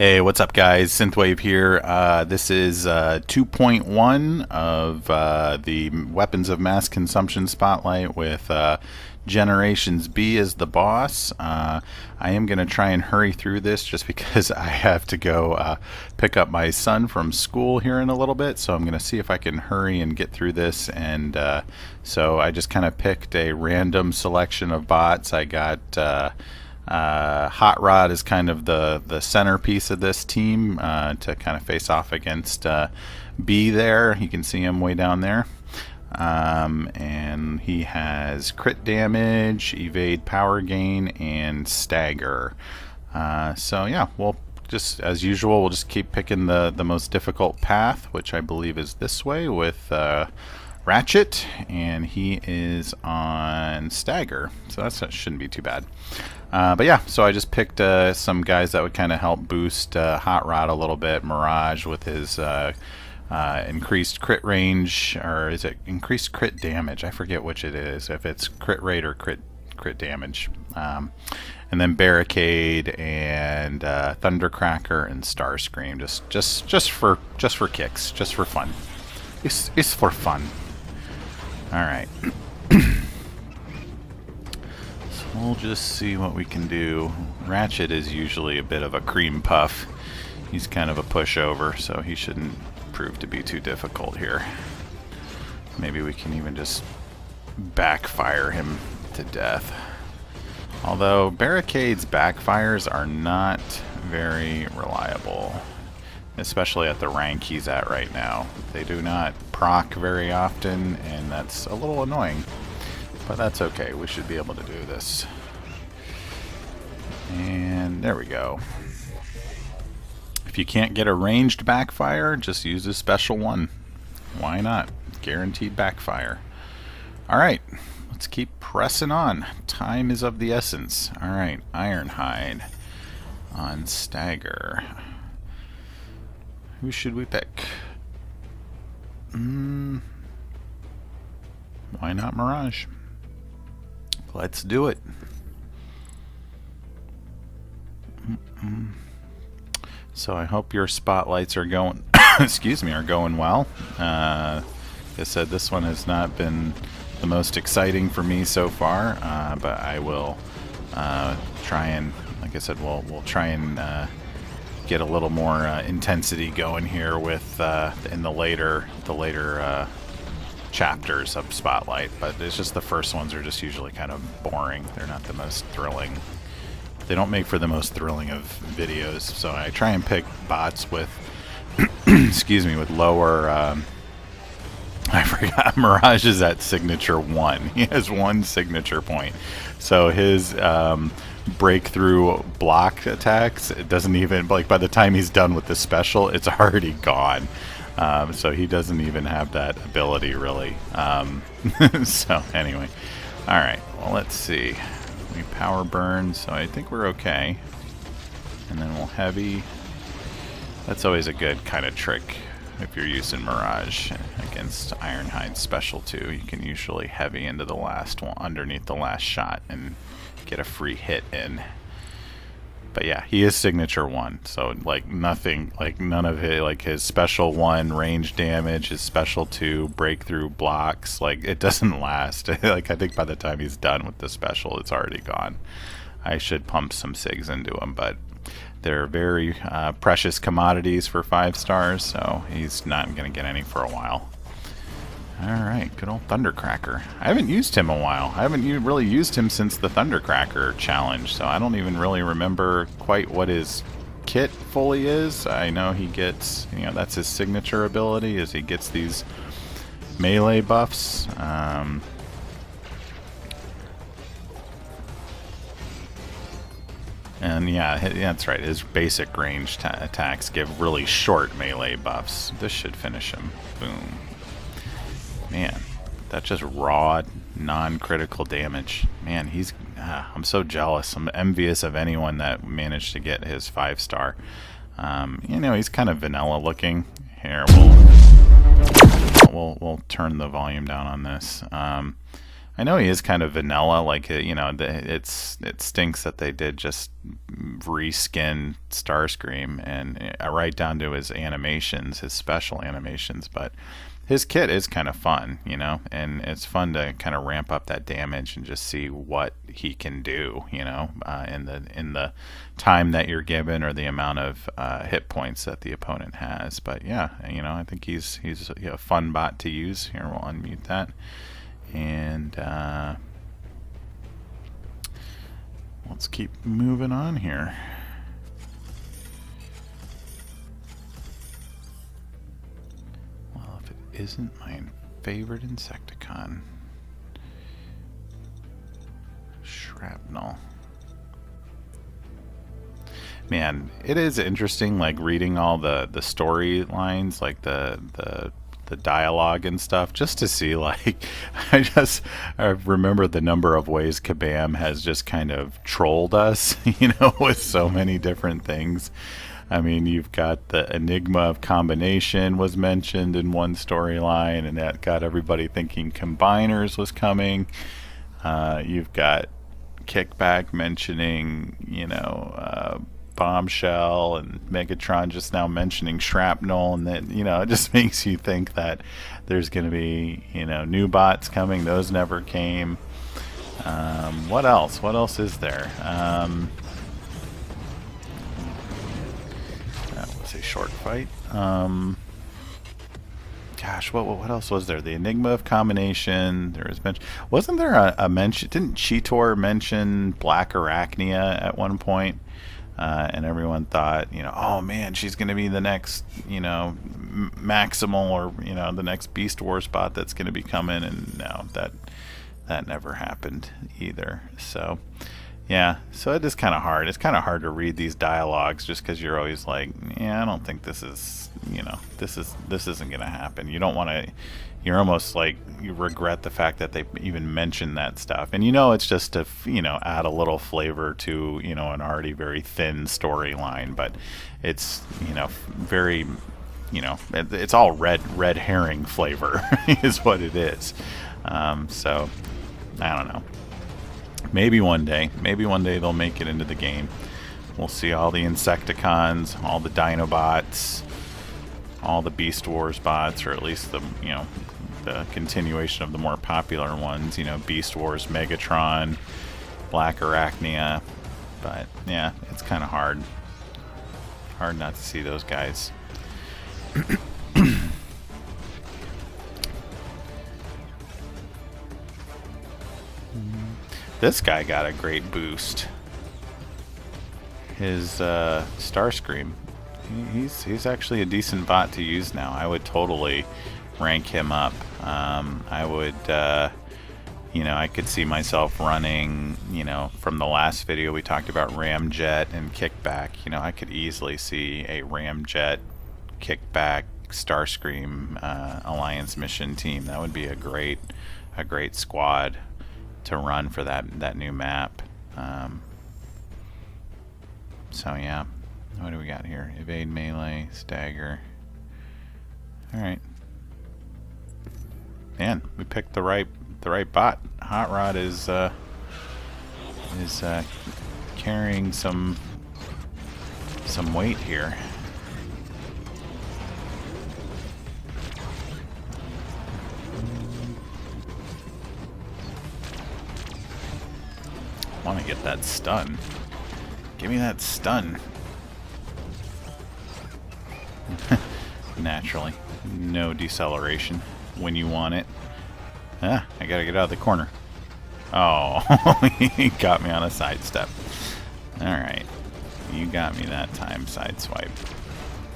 Hey, what's up, guys? Synthwave here. This is 2.1 of the Weapons of Mass Consumption Spotlight with Generations B as the boss. I am going to try and hurry through this just because I have to go pick up my son from school here in a little bit. So I'm going to see if I can hurry and get through this. And so I just kind of picked a random selection of bots. I got... Hot Rod is kind of the centerpiece of this team to kind of face off against B there. You can see him way down there. And he has crit damage, evade power gain, and stagger. So yeah, we'll just, as usual, we'll just keep picking the most difficult path, which I believe is this way with Ratchet, and he is on Stagger, so that shouldn't be too bad. But yeah, so I just picked some guys that would kind of help boost Hot Rod a little bit. Mirage with his increased crit range, or is it increased crit damage? I forget which it is, if it's crit rate or crit damage. And then Barricade and Thundercracker and Starscream, just for kicks, just for fun. It's for fun. All right. We'll just see what we can do. Ratchet is usually a bit of a cream puff. He's kind of a pushover, so he shouldn't prove to be too difficult here. Maybe we can even just backfire him to death. Although Barricade's backfires are not very reliable, especially at the rank he's at right now. They do not proc very often, and that's a little annoying. But that's okay, we should be able to do this. And there we go. If you can't get a ranged backfire, just use a special one. Why not? Guaranteed backfire. Alright, let's keep pressing on. Time is of the essence. Alright, Ironhide on Stagger. Who should we pick? Why not Mirage? Let's do it. So I hope your spotlights are going excuse me, are going well. Like I said, this one has not been the most exciting for me so far, but I will try and, like I said, we'll try and get a little more intensity going here with in the later chapters of Spotlight, but it's just the first ones are just usually kind of boring. They're not the most thrilling. They don't make for the most thrilling of videos, so I try and pick bots with excuse me, with lower I forgot Mirage is at signature 1. He has 1 signature point, so his breakthrough block attacks, it doesn't even, like, by the time he's done with the special, it's already gone. So he doesn't even have that ability, really. So anyway, alright, well, let's see. We power burn, so I think we're okay. And then we'll heavy. That's always a good kind of trick if you're using Mirage against Ironhide special too. You can usually heavy into the last one, underneath the last shot, and get a free hit in. But yeah, he is signature 1, so like nothing, like none of his, like his special 1 range damage, his special 2 breakthrough blocks, like it doesn't last. Like I think by the time he's done with the special, it's already gone. I should pump some SIGs into him, but they're very precious commodities for 5 stars, so he's not going to get any for a while. Alright, good old Thundercracker. I haven't used him a while. I haven't really used him since the Thundercracker challenge, so I don't even really remember quite what his kit fully is. I know he gets, you know, that's his signature ability, is he gets these melee buffs. And yeah, that's right, his basic range attacks give really short melee buffs. This should finish him. Boom. Man, that's just raw, non-critical damage. Man, he's... I'm so jealous. I'm envious of anyone that managed to get his 5-star. You know, he's kind of vanilla looking. Here, we'll turn the volume down on this. I know he is kind of vanilla, like you know, it stinks that they did just reskin Starscream and right down to his animations, his special animations. But his kit is kind of fun, you know, and it's fun to kind of ramp up that damage and just see what he can do, you know, in the time that you're given or the amount of hit points that the opponent has. But yeah, you know, I think he's a fun bot to use. Here, we'll unmute that. And let's keep moving on here. Well, if it isn't my favorite Insecticon, Shrapnel. Man, it is interesting, like reading all the storylines, like the dialogue and stuff, just to see, like, I remember the number of ways Kabam has just kind of trolled us, you know, with so many different things. I mean, you've got the Enigma of Combination was mentioned in one storyline, and that got everybody thinking Combiners was coming. You've got Kickback mentioning, you know, Bombshell, and Megatron just now mentioning Shrapnel, and then, you know, it just makes you think that there's going to be, you know, new bots coming. Those never came. What else? What else is there? That was a short fight. Gosh, what else was there? The Enigma of Combination. There was wasn't there a mention? Didn't Cheetor mention Black Arachnia at one point? And everyone thought, you know, oh man, she's going to be the next, you know, Maximal, or, you know, the next Beast Wars bot that's going to be coming. And no, that never happened either. So yeah, so it is kind of hard. It's kind of hard to read these dialogues just because you're always like, yeah, I don't think this is, you know, this isn't going to happen. You don't want to. You're almost like you regret the fact that they even mentioned that stuff, and you know it's just to, you know, add a little flavor to, you know, an already very thin storyline. But it's, you know, very, you know, it's all red herring flavor is what it is. So I don't know. Maybe one day they'll make it into the game. We'll see all the Insecticons, all the Dinobots, all the Beast Wars bots, or at least the, you know, the continuation of the more popular ones, you know, Beast Wars, Megatron, Black Arachnia. But yeah, it's kind of hard not to see those guys. This guy got a great boost. His Starscream. He's actually a decent bot to use now. I would totally rank him up. I would, you know, I could see myself running, you know, from the last video we talked about Ramjet and Kickback. You know, I could easily see a Ramjet, Kickback, Starscream Alliance mission team. That would be a great squad to run for that new map. So yeah. What do we got here? Evade, melee, stagger. Alright. Man, we picked the right bot. Hot Rod is carrying some weight here. I want to get that stun. Give me that stun. Naturally, no deceleration when you want it. Ah, I gotta get out of the corner. Oh, he got me on a sidestep. Alright, you got me that time, sideswipe.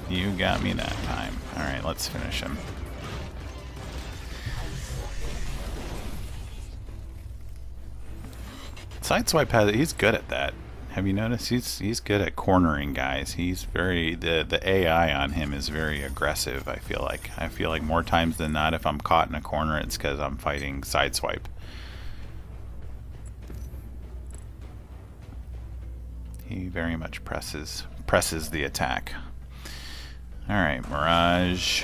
You got me that time. Alright, let's finish him. Sideswipe he's good at that. Have you noticed he's good at cornering guys? He's very the AI on him is very aggressive. I feel like more times than not, if I'm caught in a corner, it's because I'm fighting Sideswipe. He very much presses the attack. All right, Mirage.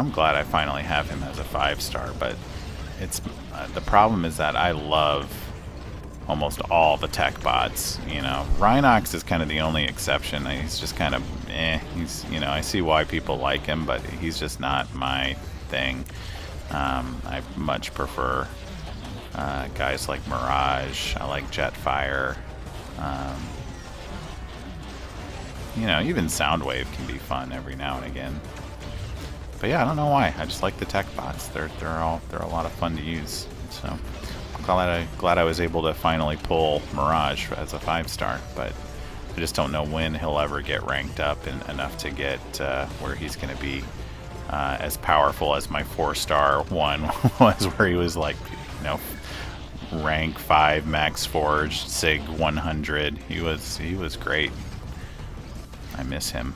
I'm glad I finally have him as a 5-star, but it's the problem is that I love almost all the tech bots. You know, Rhinox is kind of the only exception. He's just kind of he's, you know, I see why people like him, but he's just not my thing. I much prefer guys like Mirage. I like Jetfire. You know, even Soundwave can be fun every now and again. But yeah, I don't know why. I just like the tech bots. They're a lot of fun to use. So I'm glad I was able to finally pull Mirage as a 5-star. But I just don't know when he'll ever get ranked up enough to get where he's going to be as powerful as my 4-star one was, where he was like, you know, rank 5 max forge sig 100. He was great. I miss him.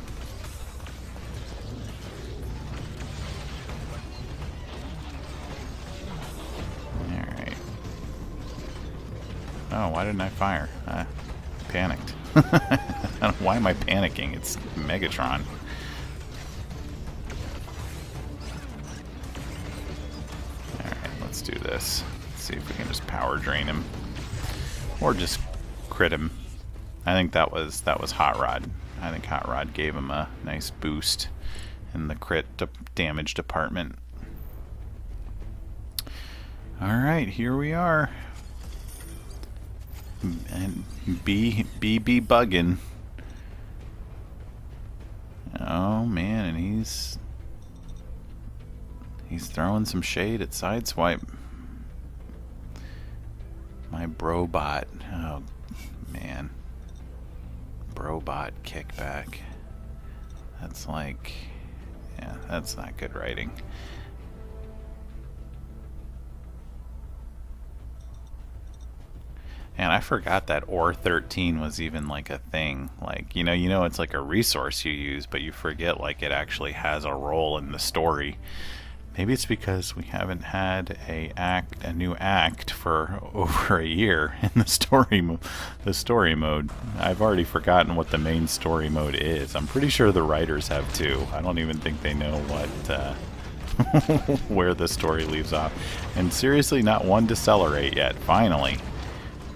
Alright. Oh, why didn't I fire? Panicked. Why am I panicking? It's Megatron. Alright, let's do this. Let's see if we can just power drain him. Or just crit him. I think that was Hot Rod. I think Hot Rod gave him a nice boost in the crit damage department. Alright, here we are. And BB bugging. Oh man, and he's throwing some shade at Sideswipe. My Brobot. Oh man. Brobot kickback. That's like, yeah, that's not good writing. And I forgot that Or 13 was even like a thing. Like, you know, it's like a resource you use, but you forget like it actually has a role in the story. Maybe it's because we haven't had a new act for over a year in the story mode. I've already forgotten what the main story mode is. I'm pretty sure the writers have too. I don't even think they know what where the story leaves off. And seriously, not one decelerate yet. Finally.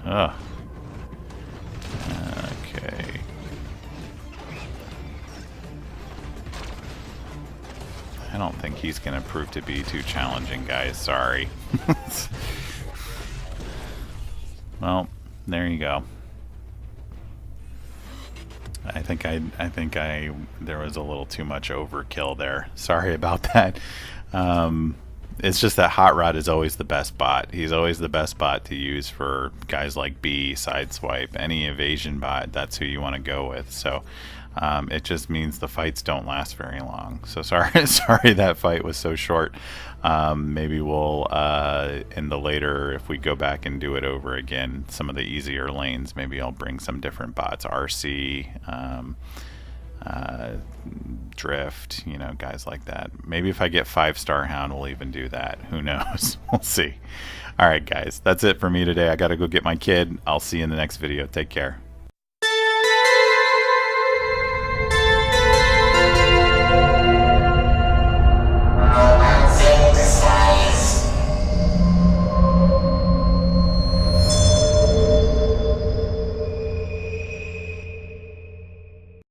Ugh. Okay. I don't think he's going to prove to be too challenging, guys. Sorry. Well, there you go. I think there was a little too much overkill there. Sorry about that. It's just that Hot Rod is always the best bot. He's always the best bot to use for guys like B, Sideswipe, any evasion bot. That's who you want to go with. So it just means the fights don't last very long. So sorry that fight was so short. Maybe we'll in the later, if we go back and do it over again, some of the easier lanes, maybe I'll bring some different bots. RC, Drift, you know, guys like that. Maybe if I get 5-star Hound, we'll even do that. Who knows? We'll see. Alright guys, that's it for me today. I gotta go get my kid. I'll see you in the next video. Take care.